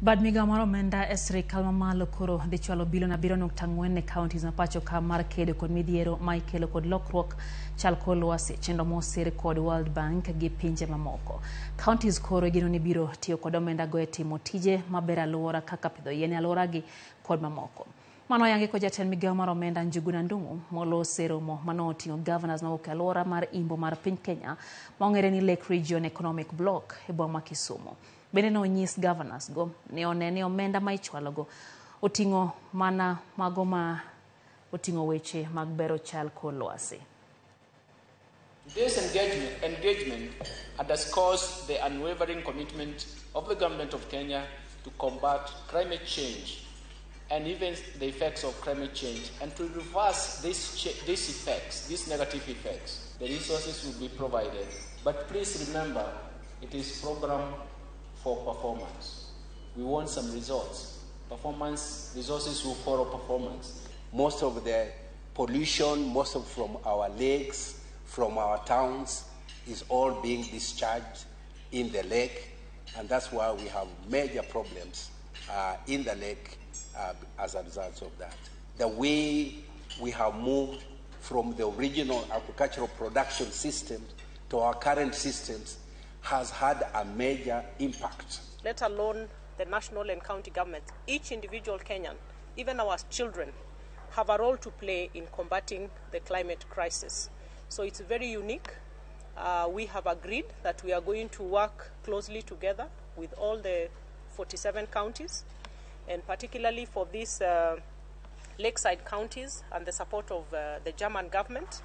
Bad migawo mar omenda e sirkal mamalo koro dhi chwalo bilion 7.4 ne kaontis ma pacho ka mar kedo kod midhiero ma ikelo kod lokruok chal kod lwasi, chenro mosir kod World Bank gi pinje mamoko. Kaontis koro igeno ni biro tiyo kod omenda go e timo tije maber alwora kaka pidho yien e alworagi kod mamoko. Mano oyangi kod jatend migawo mar omenda Njuguna Ndung'u molose romo mano oting'o governors mawuok e alwora mar Imbo mar piny Kenya ma ong'ere ni Lake Region Economic Block e boma ma Kisumu. Bende ne onyis governors go ni onene omenda ma ichwalogo oting'o mana mago ma oting'o weche mag bero chal kod lwasi. This engagement underscores the unwavering commitment of the government of Kenya to combat climate change and even the effects of climate change, and to reverse these negative effects. The resources will be provided, but please remember, it is programmed for performance. We want some results. Performance resources will follow performance. Most of the pollution, from our lakes, from our towns, is all being discharged in the lake, and that's why we have major problems in the lake as a result of that. The way we have moved from the original agricultural production system to our current systems has had a major impact. Let alone the national and county government, each individual Kenyan, even our children, have a role to play in combating the climate crisis. So it's very unique. We have agreed that we are going to work closely together with all the 47 counties, and particularly for these lakeside counties and the support of the German government.